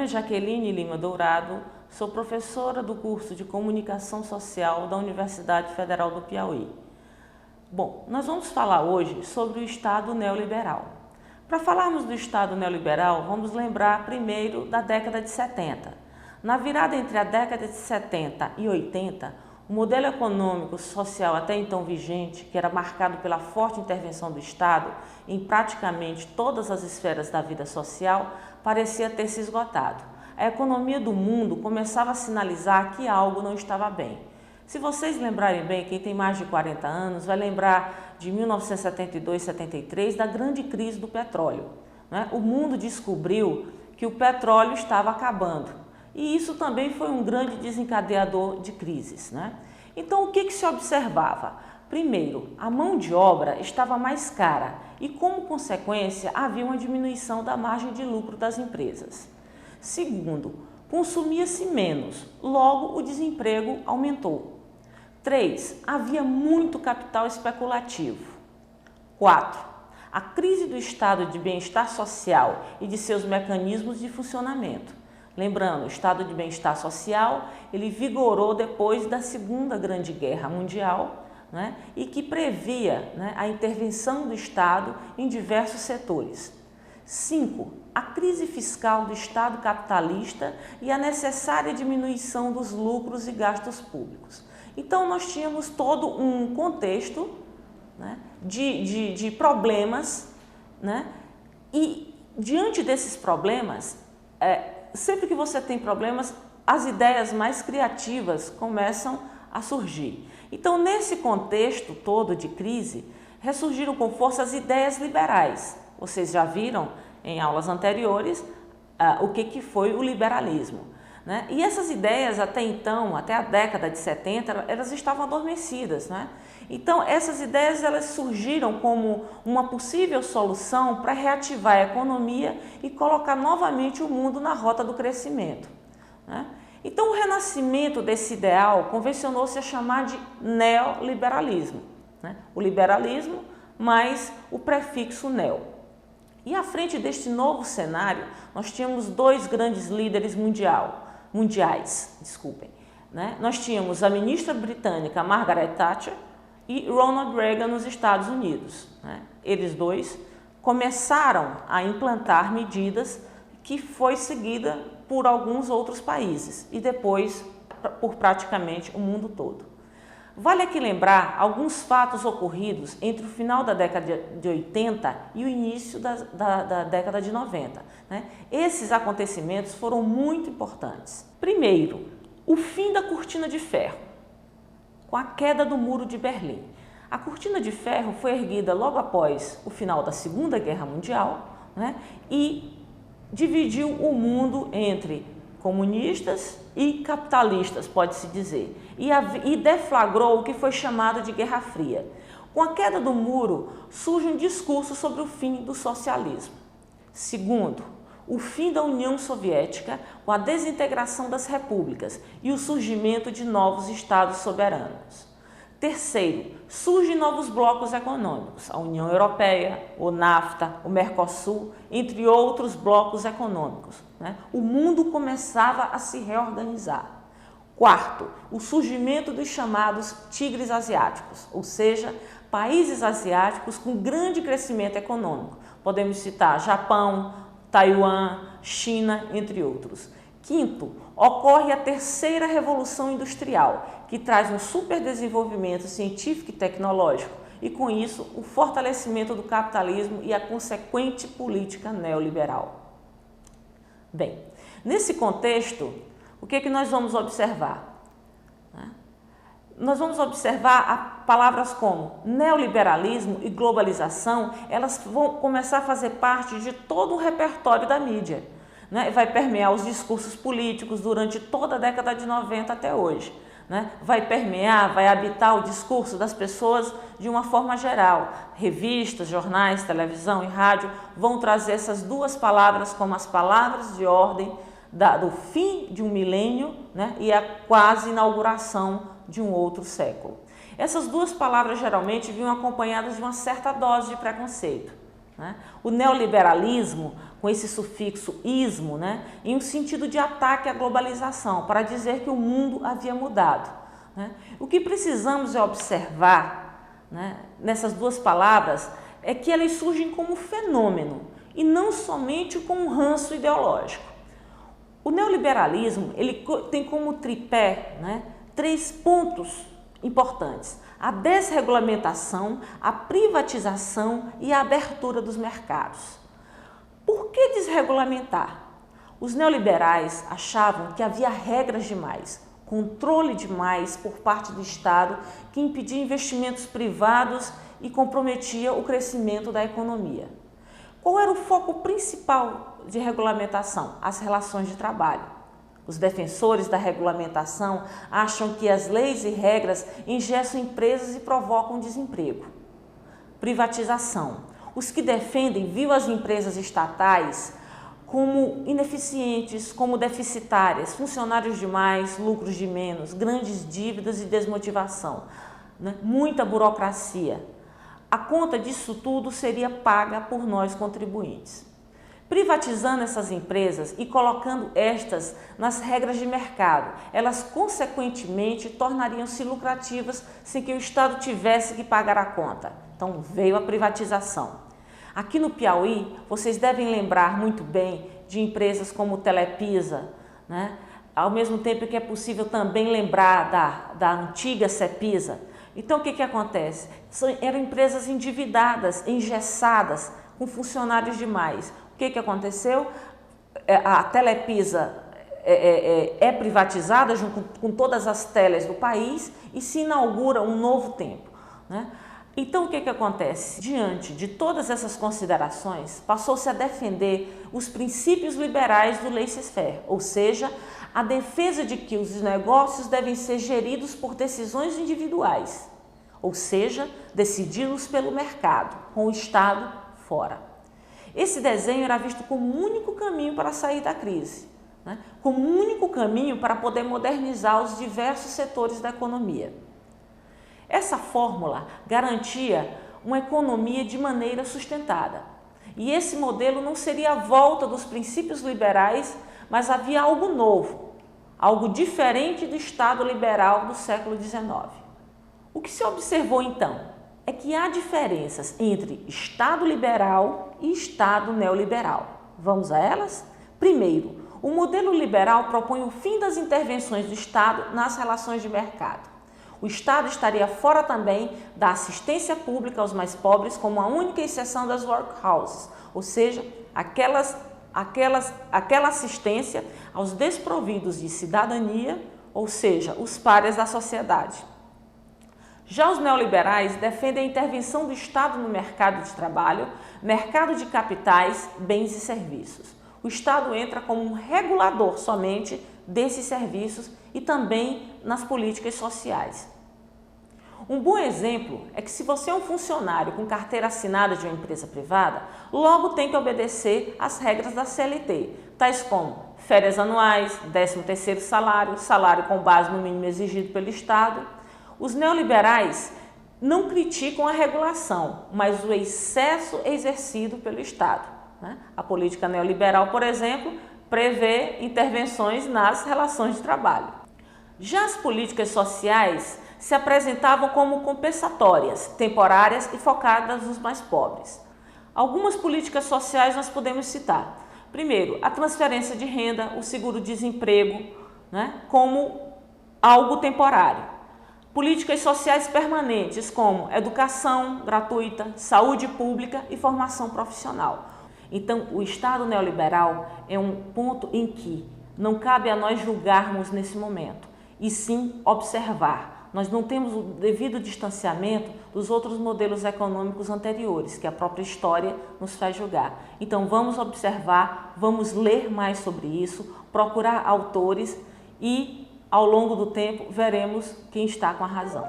é Jaqueline Lima Dourado, sou professora do curso de Comunicação Social da Universidade Federal do Piauí. Bom, nós vamos falar hoje sobre o Estado neoliberal. Para falarmos do Estado neoliberal, vamos lembrar primeiro da década de 70. Na virada entre a década de 70 e 80, o modelo econômico social até então vigente, que era marcado pela forte intervenção do Estado em praticamente todas as esferas da vida social, parecia ter se esgotado. A economia do mundo começava a sinalizar que algo não estava bem. Se vocês lembrarem bem, quem tem mais de 40 anos vai lembrar de 1972-73, da grande crise do petróleo, né? O mundo descobriu que o petróleo estava acabando. E isso também foi um grande desencadeador de crises, né? Então, o que se observava? Primeiro, a mão de obra estava mais cara e, como consequência, havia uma diminuição da margem de lucro das empresas. Segundo, consumia-se menos, logo o desemprego aumentou. 3. Havia muito capital especulativo. 4. A crise do estado de bem-estar social e de seus mecanismos de funcionamento. Lembrando, o estado de bem-estar social, ele vigorou depois da Segunda Grande Guerra Mundial, né, e que previa, né, a intervenção do Estado em diversos setores. 5. A crise fiscal do Estado capitalista e a necessária diminuição dos lucros e gastos públicos. Então, nós tínhamos todo um contexto, né, de problemas, né, e diante desses problemas, sempre que você tem problemas, as ideias mais criativas começam a surgir. Então, nesse contexto todo de crise, ressurgiram com força as ideias liberais. Vocês já viram em aulas anteriores o que foi o liberalismo, né? E essas ideias até então, até a década de 70, elas estavam adormecidas, né? Então, essas ideias elas surgiram como uma possível solução para reativar a economia e colocar novamente o mundo na rota do crescimento, né? Então, o renascimento desse ideal convencionou-se a chamar de neoliberalismo, né? O liberalismo mais o prefixo neo. E à frente deste novo cenário, nós tínhamos dois grandes líderes mundiais, né? Nós tínhamos a ministra britânica Margaret Thatcher e Ronald Reagan nos Estados Unidos, né? Eles dois começaram a implantar medidas que foi seguida por alguns outros países e depois por praticamente o mundo todo. Vale aqui lembrar alguns fatos ocorridos entre o final da década de 80 e o início da década de 90, né? Esses acontecimentos foram muito importantes. Primeiro, o fim da cortina de ferro, com a queda do Muro de Berlim. A cortina de ferro foi erguida logo após o final da Segunda Guerra Mundial, né, e dividiu o mundo entre comunistas e capitalistas, pode-se dizer, e deflagrou o que foi chamado de Guerra Fria. Com a queda do muro, surge um discurso sobre o fim do socialismo. Segundo, o fim da União Soviética com a desintegração das repúblicas e o surgimento de novos estados soberanos. Terceiro, surgem novos blocos econômicos, a União Europeia, o NAFTA, o Mercosul, entre outros blocos econômicos, né? O mundo começava a se reorganizar. Quarto, o surgimento dos chamados tigres asiáticos, ou seja, países asiáticos com grande crescimento econômico. Podemos citar Japão, Taiwan, China, entre outros. Quinto, ocorre a terceira revolução industrial, que traz um superdesenvolvimento científico e tecnológico e, com isso, o fortalecimento do capitalismo e a consequente política neoliberal. Bem, nesse contexto, o que nós vamos observar? Nós vamos observar palavras como neoliberalismo e globalização, elas vão começar a fazer parte de todo o repertório da mídia, né? Vai permear os discursos políticos durante toda a década de 90 até hoje, né? Vai permear, vai habitar o discurso das pessoas de uma forma geral. Revistas, jornais, televisão e rádio vão trazer essas duas palavras como as palavras de ordem do fim de um milênio, né? E a quase inauguração de um outro século. Essas duas palavras geralmente vinham acompanhadas de uma certa dose de preconceito. né? O neoliberalismo, com esse sufixo ismo, né, em um sentido de ataque à globalização, para dizer que o mundo havia mudado, né? O que precisamos é observar, né, nessas duas palavras é que elas surgem como fenômeno e não somente com um ranço ideológico. O neoliberalismo ele tem como tripé, né, 3 pontos importantes: a desregulamentação, a privatização e a abertura dos mercados. Por que desregulamentar? Os neoliberais achavam que havia regras demais, controle demais por parte do Estado que impedia investimentos privados e comprometia o crescimento da economia. Qual era o foco principal de regulamentação? As relações de trabalho. Os defensores da regulamentação acham que as leis e regras engessam empresas e provocam desemprego. Privatização. Os que defendem viam as empresas estatais como ineficientes, como deficitárias, funcionários demais, lucros de menos, grandes dívidas e desmotivação, né? Muita burocracia. A conta disso tudo seria paga por nós contribuintes. Privatizando essas empresas e colocando estas nas regras de mercado, elas consequentemente tornariam-se lucrativas sem que o Estado tivesse que pagar a conta. Então veio a privatização. Aqui no Piauí, vocês devem lembrar muito bem de empresas como Telepisa, né? Ao mesmo tempo que é possível também lembrar da antiga Cepisa. Então o que acontece? Eram empresas endividadas, engessadas, com funcionários demais. O que aconteceu? A Telepisa é privatizada junto com todas as teles do país e se inaugura um novo tempo, né? Então o que acontece? Diante de todas essas considerações, passou-se a defender os princípios liberais do laissez-faire, ou seja, a defesa de que os negócios devem ser geridos por decisões individuais, ou seja, decididos pelo mercado, com o Estado fora. Esse desenho era visto como o único caminho para sair da crise, né? Como o único caminho para poder modernizar os diversos setores da economia. Essa fórmula garantia uma economia de maneira sustentada. E esse modelo não seria a volta dos princípios liberais, mas havia algo novo, algo diferente do Estado liberal do século XIX. O que se observou então é que há diferenças entre Estado liberal e Estado neoliberal. Vamos a elas? Primeiro, o modelo liberal propõe o fim das intervenções do Estado nas relações de mercado. O Estado estaria fora também da assistência pública aos mais pobres, como a única exceção das workhouses, ou seja, aquela assistência aos desprovidos de cidadania, ou seja, os párias da sociedade. Já os neoliberais defendem a intervenção do Estado no mercado de trabalho, mercado de capitais, bens e serviços. O Estado entra como um regulador somente desses serviços e também nas políticas sociais. Um bom exemplo é que se você é um funcionário com carteira assinada de uma empresa privada, logo tem que obedecer às regras da CLT, tais como férias anuais, 13º salário, salário com base no mínimo exigido pelo Estado. Os neoliberais não criticam a regulação, mas o excesso exercido pelo Estado, né? A política neoliberal, por exemplo, prevê intervenções nas relações de trabalho. Já as políticas sociais se apresentavam como compensatórias, temporárias e focadas nos mais pobres. Algumas políticas sociais nós podemos citar. Primeiro, a transferência de renda, o seguro-desemprego, né, como algo temporário. Políticas sociais permanentes, como educação gratuita, saúde pública e formação profissional. Então, o Estado neoliberal é um ponto em que não cabe a nós julgarmos nesse momento, e sim observar. Nós não temos o devido distanciamento dos outros modelos econômicos anteriores, que a própria história nos faz julgar. Então, vamos observar, vamos ler mais sobre isso, procurar autores e, ao longo do tempo, veremos quem está com a razão.